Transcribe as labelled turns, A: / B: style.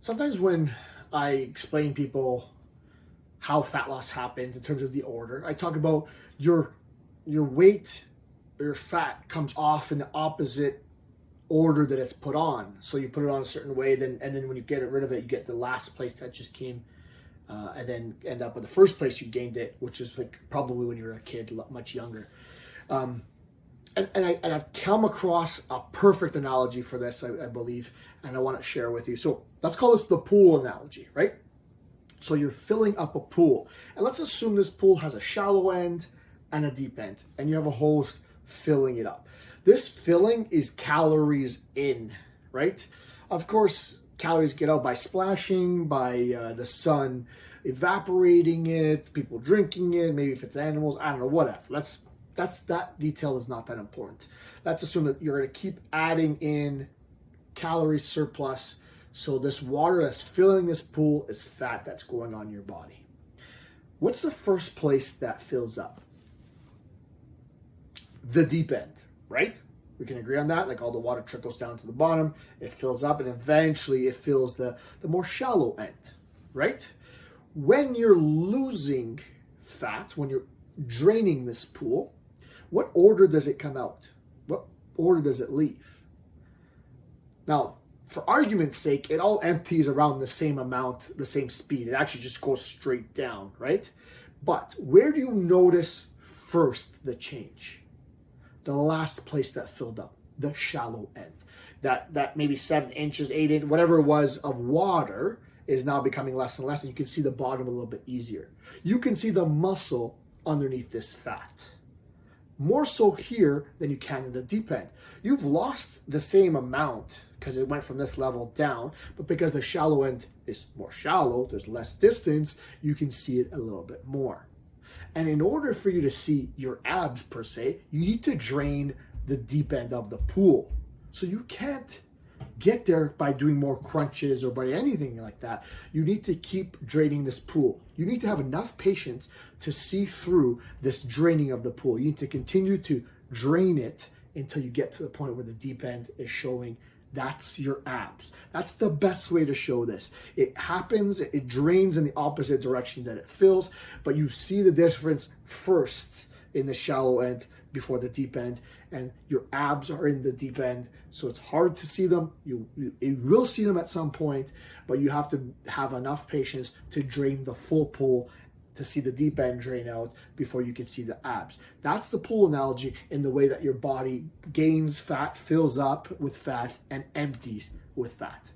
A: Sometimes when I explain people how fat loss happens in terms of the order, I talk about your your weight or your fat comes off in the opposite order that it's put on. So you put it on a certain way, then when you get rid of it, you get the last place that just came, and then end up with the first place you gained it, which is like probably when you were a kid, much younger. Um, I've come across a perfect analogy for this, I believe, and I want to share with you. So let's call this the pool analogy, right? So you're filling up a pool, and let's assume this pool has a shallow end and a deep end, and you have a hose filling it up. This filling is calories in, right? Of course, calories get out by splashing, by the sun evaporating it, people drinking it, maybe if it's animals, I don't know, whatever. That detail is not that important. Let's assume that you're going to keep adding in calorie surplus. So this water that's filling this pool is fat that's going on your body. What's the first place that fills up? The deep end, right? We can agree on that. Like all the water trickles down to the bottom, it fills up, and eventually it fills the more shallow end, right? When you're losing fat, when you're draining this pool, what order does it come out? What order does it leave? Now, for argument's sake, it all empties around the same amount, the same speed. It actually just goes straight down, right? But where do you notice first the change? The last place that filled up, the shallow end. That maybe 7 inches, 8 inches, whatever it was of water is now becoming less and less, and you can see the bottom a little bit easier. You can see the muscle underneath this fat. More so here than you can in the deep end. You've lost the same amount because it went from this level down, but because the shallow end is more shallow, there's less distance, you can see it a little bit more. And in order for you to see your abs per se, you need to drain the deep end of the pool. So you can't get there by doing more crunches or by anything like that. You need to keep draining this pool. You need to have enough patience to see through this draining of the pool. You need to continue to drain it until you get to the point where the deep end is showing. That's your abs. That's the best way to show this. It happens, it drains in the opposite direction that it fills, but you see the difference first in the shallow end before the deep end, and your abs are in the deep end, so it's hard to see them. You will see them at some point, but you have to have enough patience to drain the full pool to see the deep end drain out before you can see the abs. That's the pool analogy in the way that your body gains fat, fills up with fat, and empties with fat.